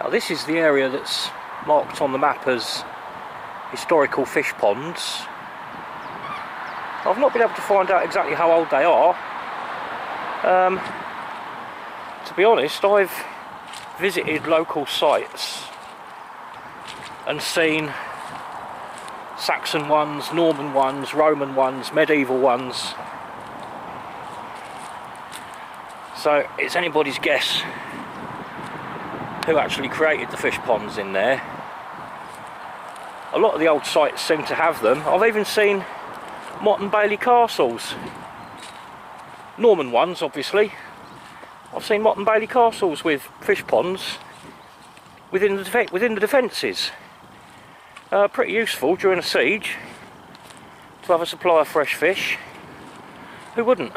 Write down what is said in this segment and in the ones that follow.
Now this is the area that's marked on the map as historical fish ponds. I've not been able to find out exactly how old they are. To be honest, I've visited local sites and seen Saxon ones, Norman ones, Roman ones, medieval ones. So it's anybody's guess who actually created the fish ponds in there. A lot of the old sites seem to have them. I've even seen Motte and Bailey castles. Norman ones, obviously. I've seen Motte and Bailey castles with fish ponds within the defences. Pretty useful during a siege to have a supply of fresh fish. Who wouldn't?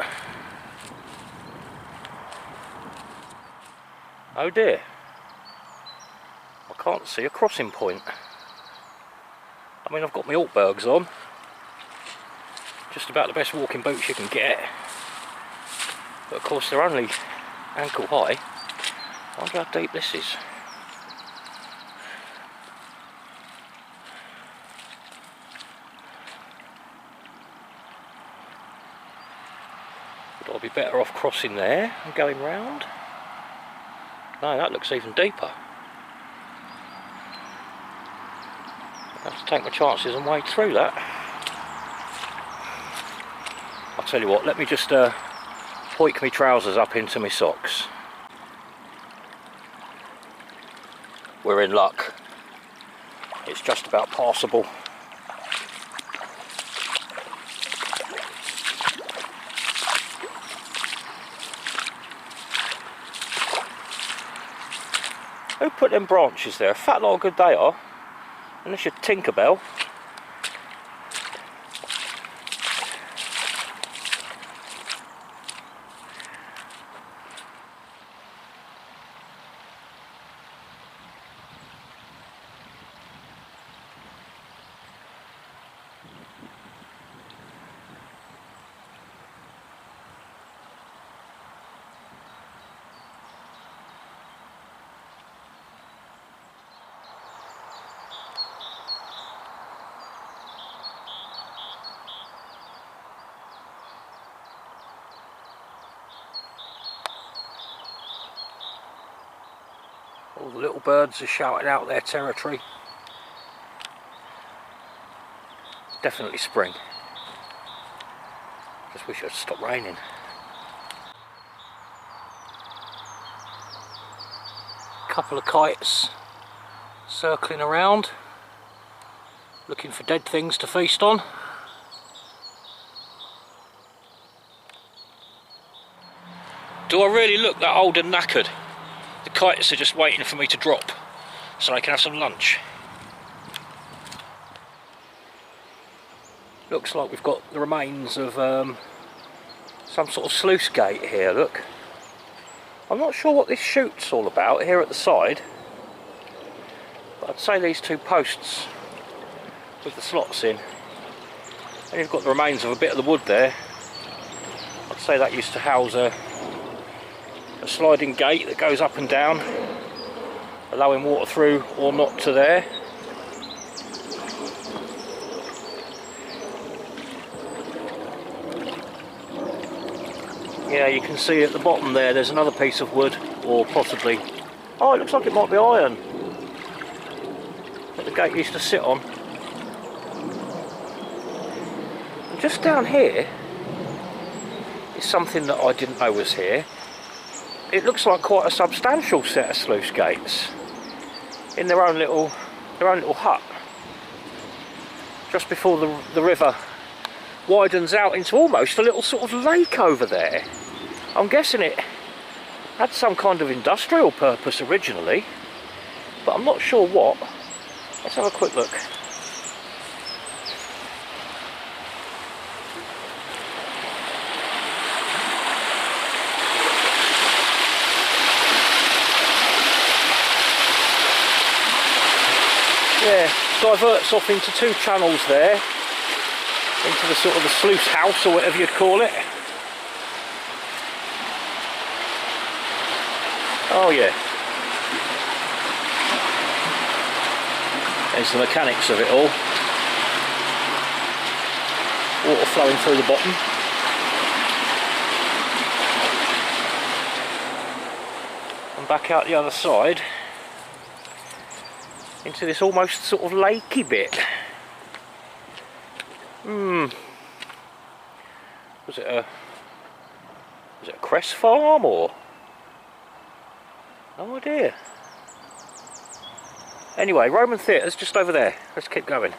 Oh dear, I can't see a crossing point. I mean, I've got my Altbergs on, just about the best walking boots you can get, but of course they're only ankle high. I wonder how deep this is. Would I be better off crossing there and going round? No, that looks even deeper. I have to take my chances and wade through that. I'll tell you what, let me just hoik my trousers up into my socks. We're in luck. It's just about passable. Who put them branches there? A fat lot of good they are. Unless you're Tinkerbell. All the little birds are shouting out their territory. It's definitely spring. Just wish it would stop raining. Couple of kites circling around, looking for dead things to feast on. Do I really look that old and knackered? The kites are just waiting for me to drop so I can have some lunch. Looks like we've got the remains of some sort of sluice gate here, look. I'm not sure what this chute's all about here at the side, but I'd say these two posts with the slots in, and you've got the remains of a bit of the wood there. I'd say that used to house a sliding gate that goes up and down, allowing water through or not to there. Yeah, you can see at the bottom there's another piece of wood, or possibly, oh, it looks like it might be iron that the gate used to sit on. And just down here is something that I didn't know was here. It looks like quite a substantial set of sluice gates in their own little hut, just before the river widens out into almost a little sort of lake over there. I'm guessing it had some kind of industrial purpose originally, but I'm not sure what. Let's have a quick look. Yeah, diverts off into two channels there, into the sort of the sluice house or whatever you'd call it. Oh yeah. There's the mechanics of it all. Water flowing through the bottom. And back out the other side into this almost sort of lakey bit. Was it a Cress farm or? No idea. Anyway, Roman Theatre's just over there. Let's keep going.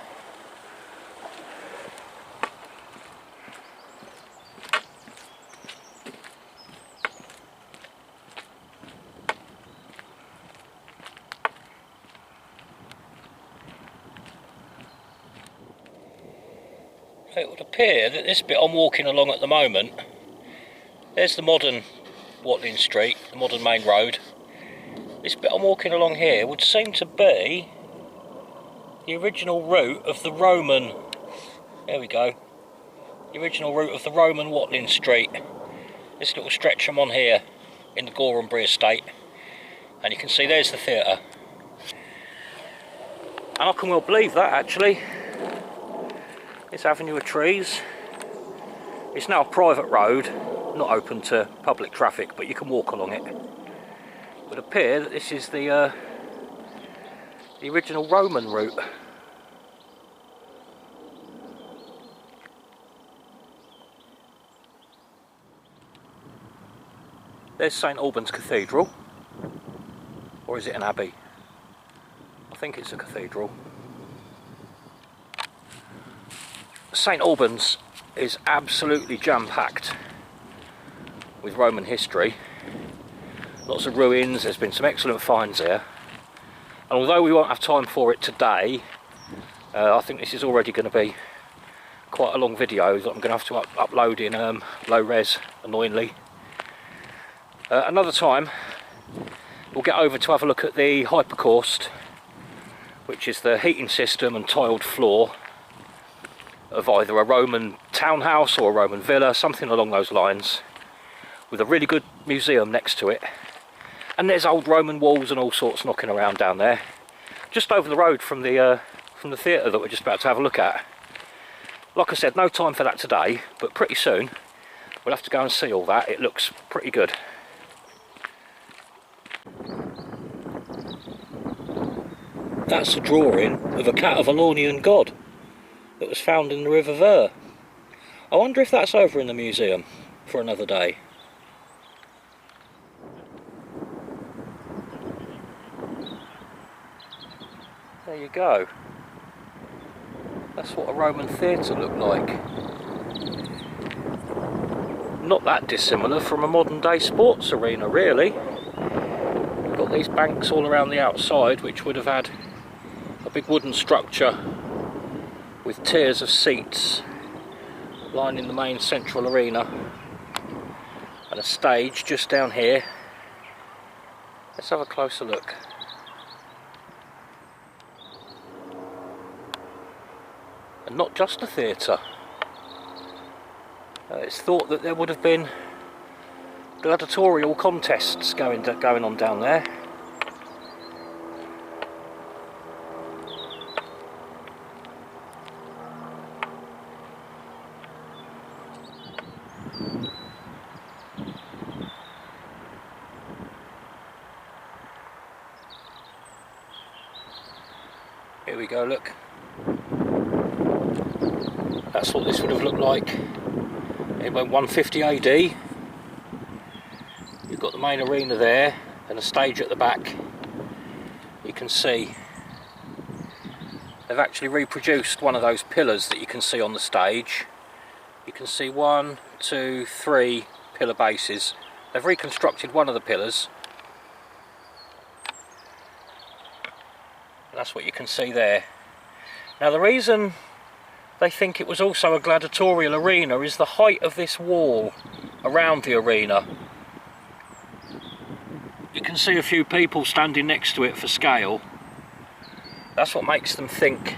It would appear that this bit I'm walking along at the moment, there's the modern Watling Street, the modern main road. This bit I'm walking along here would seem to be the original route of the Roman, there we go, the original route of the Roman Watling Street. This little stretch I'm on here in the Gorhambury estate, and you can see there's the theatre. And I can well believe that actually. This avenue of trees, it's now a private road, not open to public traffic, but you can walk along it. It would appear that this is the original Roman route. There's St Albans Cathedral, or is it an abbey? I think it's a cathedral. St Albans is absolutely jam-packed with Roman history. Lots of ruins, there's been some excellent finds here. And although we won't have time for it today, I think this is already going to be quite a long video that I'm going to have to upload in low res, annoyingly. Another time we'll get over to have a look at the Hypocaust, which is the heating system and tiled floor of either a Roman townhouse or a Roman villa, something along those lines, with a really good museum next to it. And there's old Roman walls and all sorts knocking around down there, just over the road from the theatre that we're just about to have a look at. Like I said, no time for that today, but pretty soon we'll have to go and see all that. It looks pretty good. That's a drawing of a Cativalonian god that was found in the River Ver. I wonder if that's over in the museum for another day. There you go. That's what a Roman theatre looked like. Not that dissimilar from a modern day sports arena, really. We've got these banks all around the outside, which would have had a big wooden structure with tiers of seats lining the main central arena, and a stage just down here. Let's have a closer look. And not just a theatre. It's thought that there would have been gladiatorial contests going on down there. Here we go, look. That's what this would have looked like. It went 150 AD. You've got the main arena there and a stage at the back. You can see they've actually reproduced one of those pillars that you can see on the stage. You can see 1, 2, 3 pillar bases. They've reconstructed one of the pillars. And that's what you can see there. Now the reason they think it was also a gladiatorial arena is the height of this wall around the arena. You can see a few people standing next to it for scale. That's what makes them think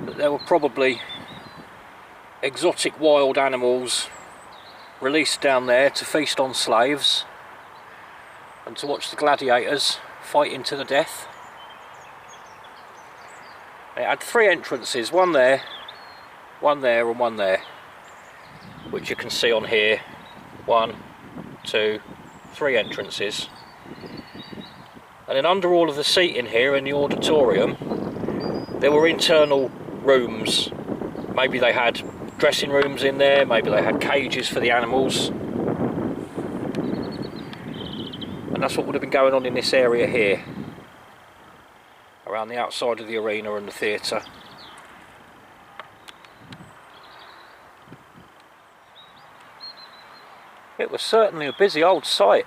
that there were probably exotic wild animals released down there to feast on slaves and to watch the gladiators fighting to the death. It had 3 entrances, one there, and one there, which you can see on here. 1, 2, 3 entrances. And then under all of the seating here in the auditorium, there were internal rooms. Maybe they had dressing rooms in there, maybe they had cages for the animals. And that's what would have been going on in this area here, around the outside of the arena and the theatre. It was certainly a busy old site.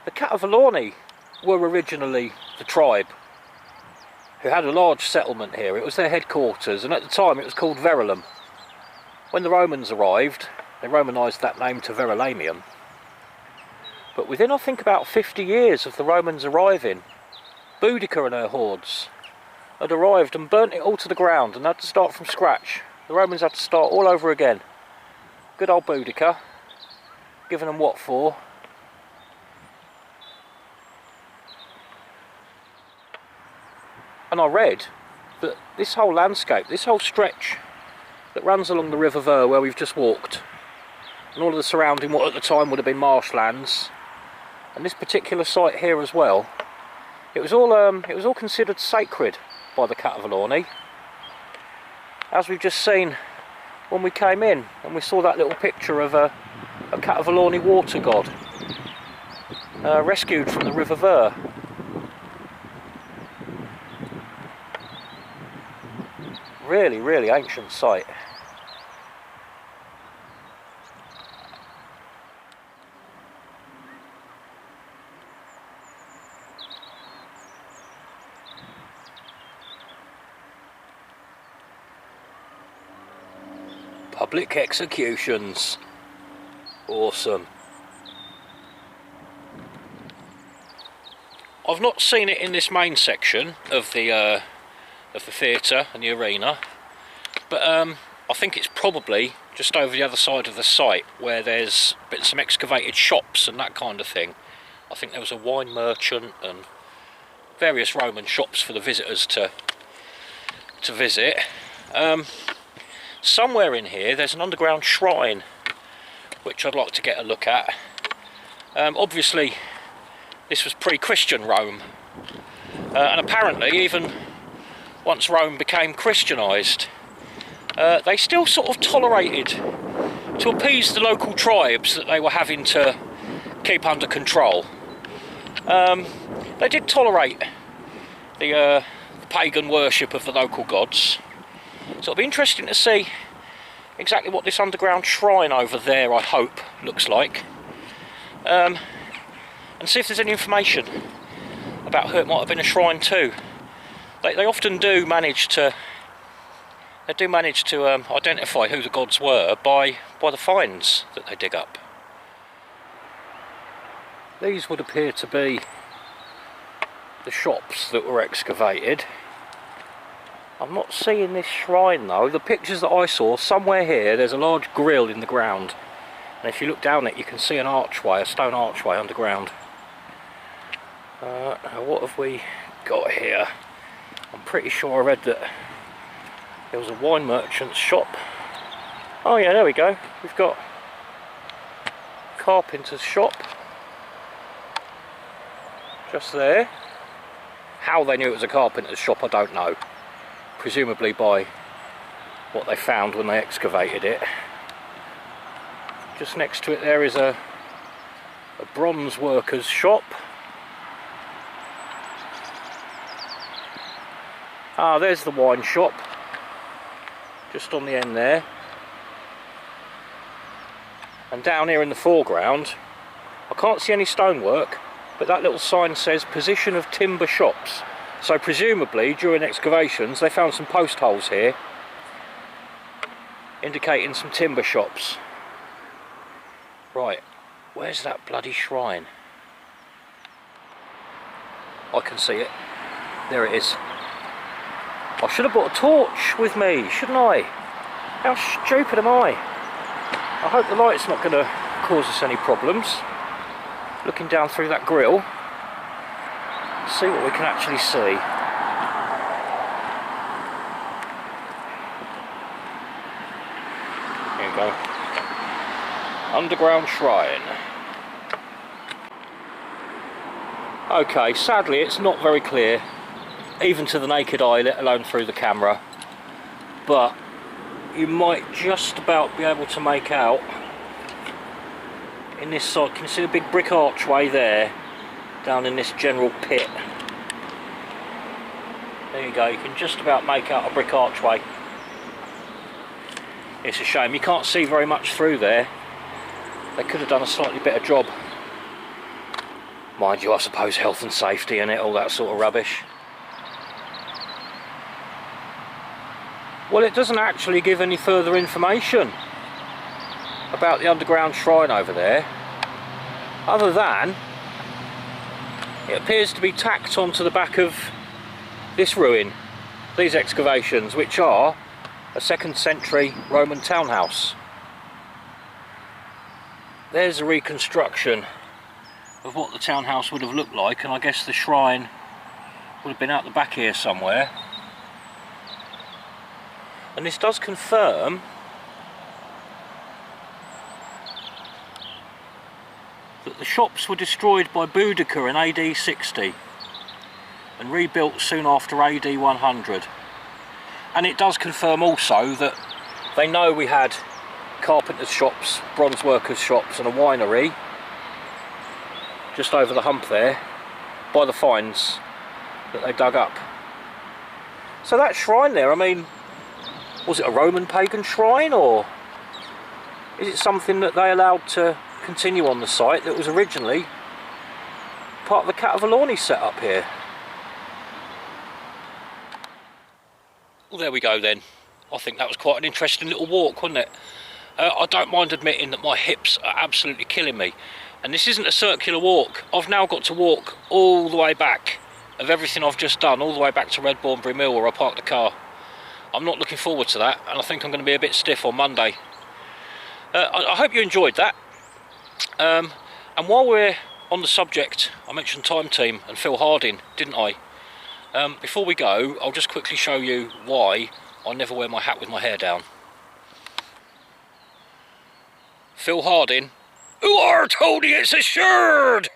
The Catavalorni were originally the tribe who had a large settlement here. It was their headquarters, and at the time it was called Verulam. When the Romans arrived, they Romanised that name to Verulamium. But within, I think, about 50 years of the Romans arriving, Boudica and her hordes had arrived and burnt it all to the ground and had to start from scratch. The Romans had to start all over again. Good old Boudica, giving them what for? And I read that this whole landscape, this whole stretch that runs along the River Ver where we've just walked, and all of the surrounding what at the time would have been marshlands, and this particular site here as well, it was all considered sacred by the Catavalorni, as we've just seen when we came in and we saw that little picture of a Catavalorni water god rescued from the River Ver. Really, really ancient site. Public executions. Awesome. I've not seen it in this main section of the theatre and the arena, but I think it's probably just over the other side of the site where there's been some excavated shops and that kind of thing. I think there was a wine merchant and various Roman shops for the visitors to visit. Somewhere in here there's an underground shrine which I'd like to get a look at. Obviously this was pre-Christian Rome, and apparently even once Rome became Christianised, they still sort of tolerated, to appease the local tribes that they were having to keep under control. They did tolerate the pagan worship of the local gods. So it'll be interesting to see exactly what this underground shrine over there, I hope, looks like. And see if there's any information about who it might have been a shrine to. They often do manage to identify who the gods were by the finds that they dig up. These would appear to be the shops that were excavated. I'm not seeing this shrine though. The pictures that I saw, somewhere here there's a large grill in the ground, and if you look down it you can see an archway, a stone archway underground. Now what have we got here? I'm pretty sure I read that there was a wine merchant's shop. Oh yeah, there we go. We've got carpenter's shop just there. How they knew it was a carpenter's shop I don't know. Presumably by what they found when they excavated it. Just next to it there is a bronze worker's shop. Ah, there's the wine shop, just on the end there. And down here in the foreground, I can't see any stonework, but that little sign says position of timber shops. So presumably during excavations they found some post holes here indicating some timber shops. Right, where's that bloody shrine? I can see it. There it is. I should have brought a torch with me, shouldn't I? How stupid am I? I hope the light's not going to cause us any problems. Looking down through that grill, see what we can actually see. Here you go. Underground shrine. Okay, sadly it's not very clear, even to the naked eye, let alone through the camera. But you might just about be able to make out in this side. Can you see the big brick archway there, down in this general pit? There you go, you can just about make out a brick archway. It's a shame, you can't see very much through there. They could have done a slightly better job. Mind you, I suppose health and safety and all that sort of rubbish. Well, it doesn't actually give any further information about the underground shrine over there, other than it appears to be tacked onto the back of this ruin, these excavations, which are a 2nd century Roman townhouse. There's a reconstruction of what the townhouse would have looked like, and I guess the shrine would have been out the back here somewhere. And this does confirm that the shops were destroyed by Boudicca in AD 60 and rebuilt soon after AD 100. And it does confirm also that they know we had carpenters' shops, bronze workers' shops and a winery just over the hump there by the finds that they dug up. So that shrine there, I mean, was it a Roman pagan shrine, or is it something that they allowed to continue on the site that was originally part of the Cativalorni setup here? Well, there we go then. I think that was quite an interesting little walk, wasn't it? I don't mind admitting that my hips are absolutely killing me. And this isn't a circular walk. I've now got to walk all the way back of everything I've just done, all the way back to Redbourne Mill where I parked the car. I'm not looking forward to that, and I think I'm going to be a bit stiff on Monday. I hope you enjoyed that. And while we're on the subject, I mentioned Time Team and Phil Harding, didn't I? Before we go, I'll just quickly show you why I never wear my hat with my hair down. Phil Harding. "Who are Tony? It's assured!"